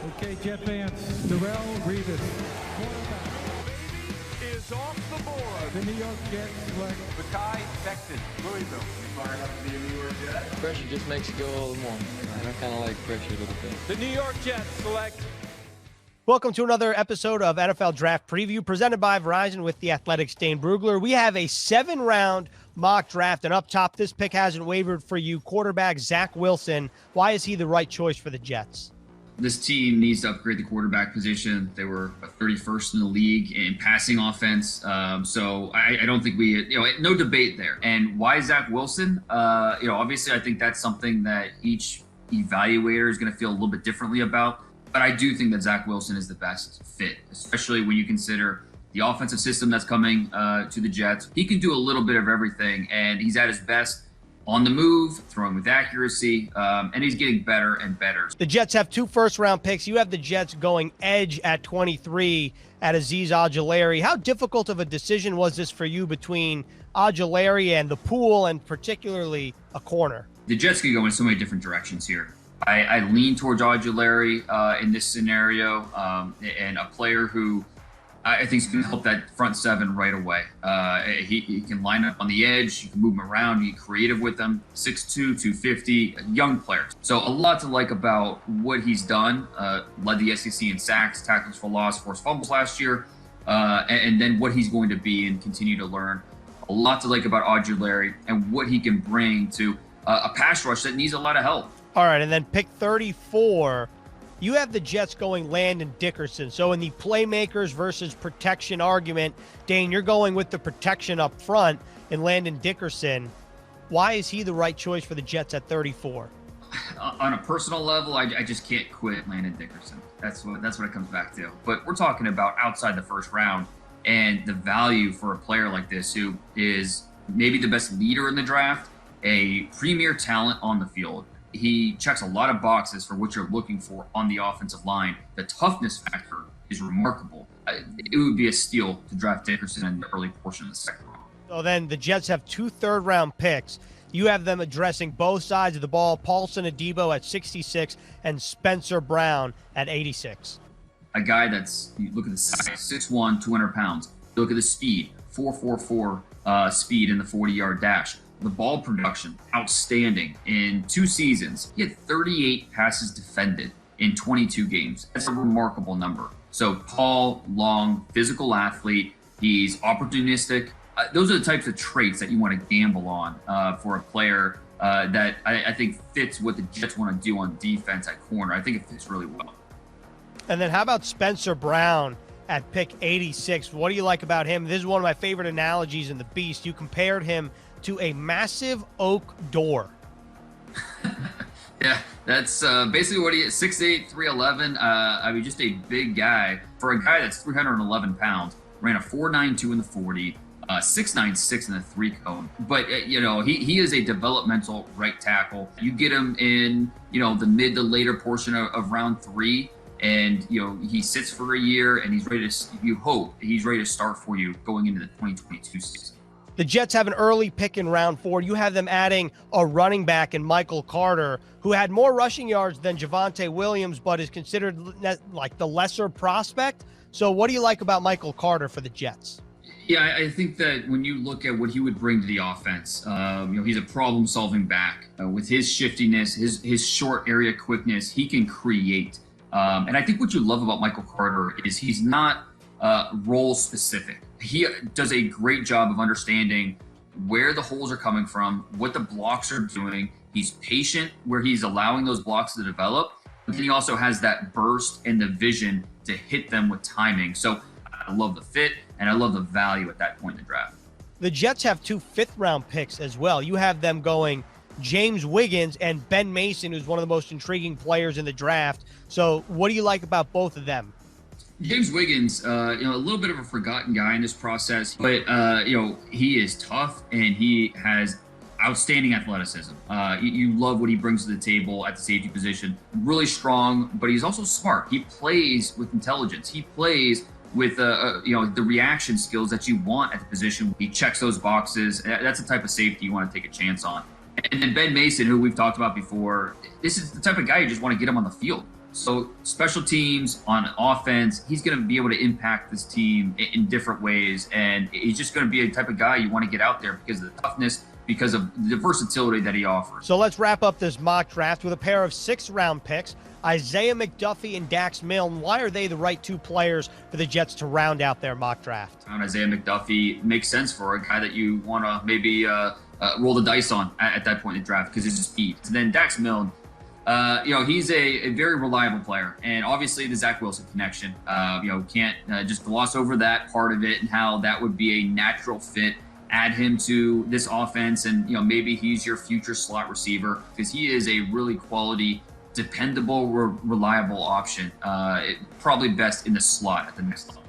Okay, Jet fans, Darrell Revis, quarterback. Baby is off the board. The New York Jets select Makai Becton, Louisville. Fired up to be a New York Jet. Pressure just makes you go a little more. I kind of like pressure a little bit. The New York Jets select. Welcome to another episode of NFL Draft Preview presented by Verizon with the Athletics' Dane Brugler. We have a 7-round mock draft, and up top, this pick hasn't wavered for you. Quarterback Zach Wilson. Why is he the right choice for the Jets? This team needs to upgrade the quarterback position. They were 31st in the league in passing offense. So I don't think no debate there. And why Zach Wilson? Obviously I think that's something that each evaluator is going to feel a little bit differently about. But I do think that Zach Wilson is the best fit, especially when you consider the offensive system that's coming to the Jets. He can do a little bit of everything, and he's at his best on the move, throwing with accuracy, and he's getting better and better. The Jets have 2 first-round picks. You have the Jets going edge at 23 at Azeez Aguilera. How difficult of a decision was this for you between Aguilera and the pool, and particularly a corner? The Jets could go in so many different directions here. I lean towards Aguilera in this scenario, and a player who I think is going to help that front seven right away. He can line up on the edge. You can move him around. Be creative with him. 6'2", 250, young player. So a lot to like about what he's done. Led the SEC in sacks, tackles for loss, forced fumbles last year, and then what he's going to be and continue to learn. A lot to like about Aguilera and what he can bring to a pass rush that needs a lot of help. All right, and then pick 34. You have the Jets going Landon Dickerson. So in the playmakers versus protection argument, Dane, you're going with the protection up front in Landon Dickerson. Why is he the right choice for the Jets at 34? On a personal level, I just can't quit Landon Dickerson. That's what it comes back to. But we're talking about outside the first round, and the value for a player like this who is maybe the best leader in the draft, a premier talent on the field. He checks a lot of boxes for what you're looking for on the offensive line. The toughness factor is remarkable. It would be a steal to draft Dickerson in the early portion of the second round. So then the Jets have 2 third-round picks. You have them addressing both sides of the ball. Paulson Adebo at 66 and Spencer Brown at 86. A guy you look at the size, 6'1", 200 pounds. You look at the speed, 4.44 speed in the 40-yard dash. The ball production, outstanding. In 2 seasons, he had 38 passes defended in 22 games. That's a remarkable number. So tall, long, physical athlete. He's opportunistic. Those are the types of traits that you want to gamble on for a player that I think fits what the Jets want to do on defense at corner. I think it fits really well. And then how about Spencer Brown at pick 86? What do you like about him? This is one of my favorite analogies in The Beast. You compared him to a massive oak door. Yeah, that's basically what he is. 6'8", 311. Just a big guy. For a guy that's 311 pounds, ran a 4.92 in the 40, 6.96 in the 3-cone. But, he is a developmental right tackle. You get him in, the mid to later portion of round 3, and, he sits for a year, and he's ready to start for you going into the 2022 season. The Jets have an early pick in round 4. You have them adding a running back in Michael Carter, who had more rushing yards than Javonte Williams, but is considered like the lesser prospect. So what do you like about Michael Carter for the Jets? Yeah, I think that when you look at what he would bring to the offense, he's a problem-solving back. With his shiftiness, his short area quickness, he can create. And I think what you love about Michael Carter is he's not role-specific. He does a great job of understanding where the holes are coming from, what the blocks are doing. He's patient where he's allowing those blocks to develop, but then he also has that burst and the vision to hit them with timing. So I love the fit, and I love the value at that point in the draft. The Jets have 2 fifth-round picks as well. You have them going James Wiggins and Ben Mason, who's one of the most intriguing players in the draft. So what do you like about both of them? James Wiggins, a little bit of a forgotten guy in this process, but, he is tough and he has outstanding athleticism. You love what he brings to the table at the safety position. Really strong, but he's also smart. He plays with intelligence. He plays with, the reaction skills that you want at the position. He checks those boxes. That's the type of safety you want to take a chance on. And then Ben Mason, who we've talked about before, this is the type of guy you just want to get him on the field. So special teams on offense, he's going to be able to impact this team in different ways. And he's just going to be a type of guy you want to get out there because of the toughness, because of the versatility that he offers. So let's wrap up this mock draft with a pair of 6th-round picks, Isaiah McDuffie and Dax Milne. Why are they the right 2 players for the Jets to round out their mock draft? Isaiah McDuffie makes sense for a guy that you want to maybe roll the dice on at that point in the draft because it's just speed. So then Dax Milne, he's a very reliable player, and obviously the Zach Wilson connection. Can't just gloss over that part of it and how that would be a natural fit. Add him to this offense, and maybe he's your future slot receiver because he is a really quality, dependable, reliable option. Probably best in the slot at the next level.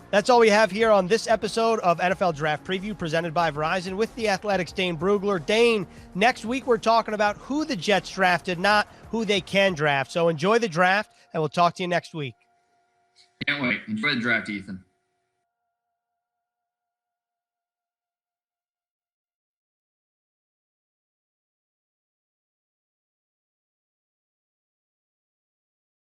That's all we have here on this episode of NFL Draft Preview presented by Verizon with the Athletic's Dane Brugler. Dane, next week we're talking about who the Jets drafted, not who they can draft. So enjoy the draft, and we'll talk to you next week. Can't wait. Enjoy the draft, Ethan.